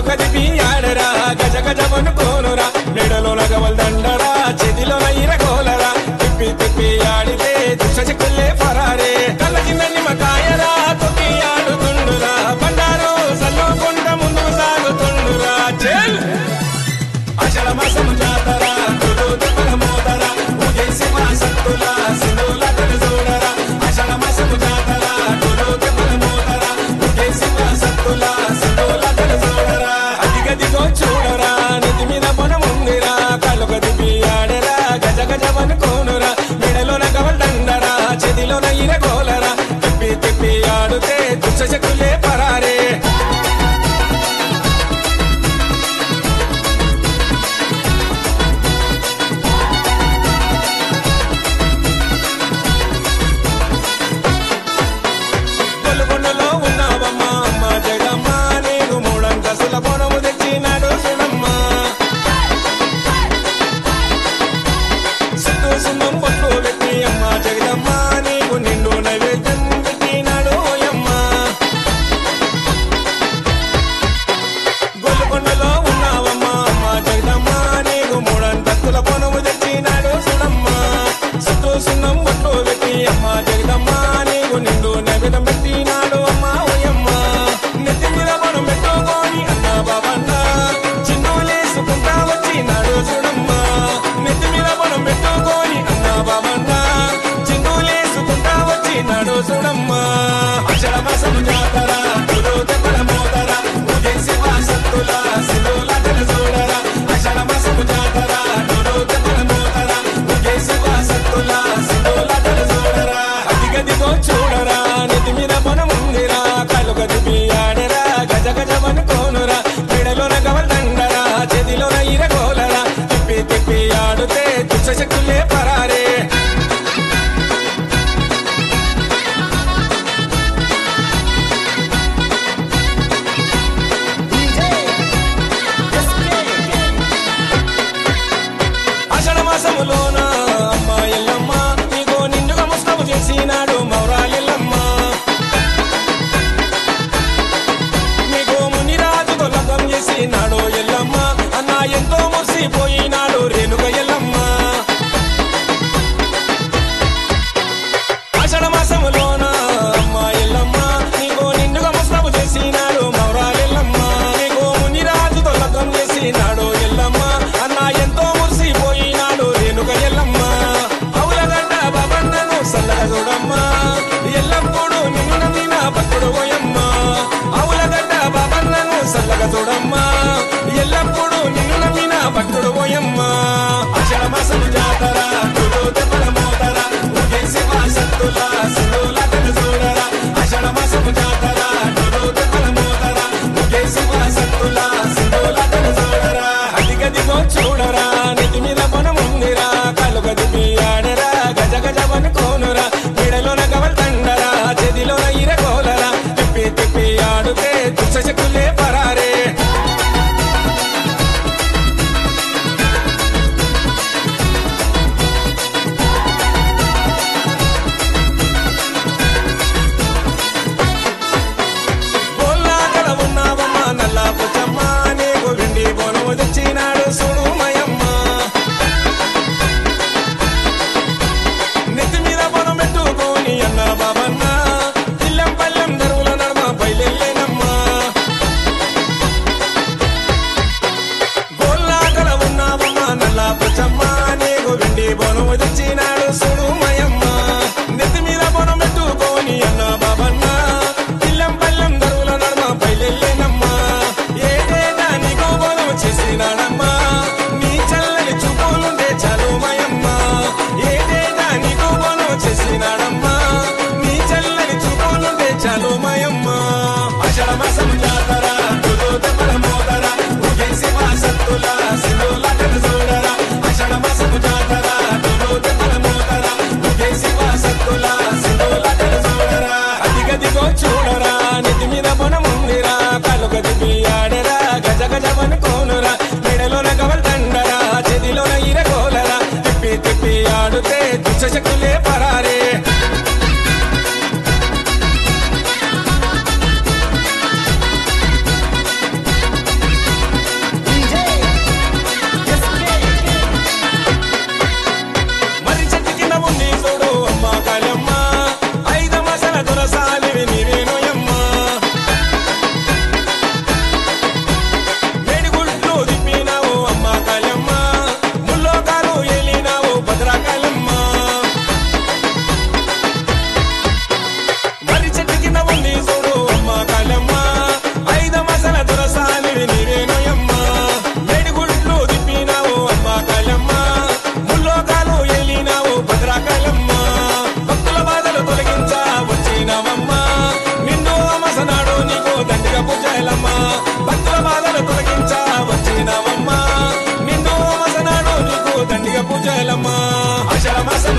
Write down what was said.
కదిపి ఆడరా గజ గజ వనుకోనురా మెడలో నగవల్ దండరా చెదిలో నైరగోలరా తిప్పి తిప్పి ఆడితే దుష్టశక్తులే ఫరారే కళ్ళ కింద నిమ్మకాయరా తొక్కి ఆడుతుండురా బండారు సల్లుకుంట ముందుకు సాగుతుండురా చెల్ ఆషాఢ మాసము జాతర దెబ్బల మోతర ఊగేసి మా సత్తుల సింధుల చూడరా ఆషాఢ మాసము జాతర దెబ్బల మోతర ఊగేసి మా సత్తుల సింధుల చూడరా అదిగదిగో చూడరా నెత్తి మీద పొనముందిరా కళ్ళు కదిపి ఆడరా గజ గజ వనుకోనురా మెడలోన గవల్ దండరా చెదిలోన ఇరగోలరా తిప్పి తిప్పి ఆడితే దుష్టశక్తులే పరారే శక్తులే పరారే ఆషాఢ మాసములోన అమ్మ ఎల్లమ్మ నీకో నిండుగా ముస్తాబు చేసినాడు మౌరాలెల్లమ్మ నీకో మునిరాజుతో లగ్గం చేసినాడు ఎల్లమ్మ అన్న ఎంతో మురిసిపోయినాడు రేణుక ఎల్లమ్మ నాడు ఎల్లమ్మ అన్న ఎంతో మురిసిపోయినాడు రేణుక ఎల్లమ్మ అవులగడ్డ బాబన్నను సల్లగా చూడమ్మ ఎల్లప్పుడు నిన్ను నమ్మిన భక్తుడు పోయమ్మ అవులగడ్డ బాబన్నను సల్లగా చూడమ్మ ఎల్లప్పుడు నిన్ను నమ్మిన భక్తుడు పోయమ్మ ఆషాఢ మాసము జాతర దెబ్బల మోతర ఊగేసి మా సత్తుల సింధుల పూజలమ్మ ఆషాఢ మాసం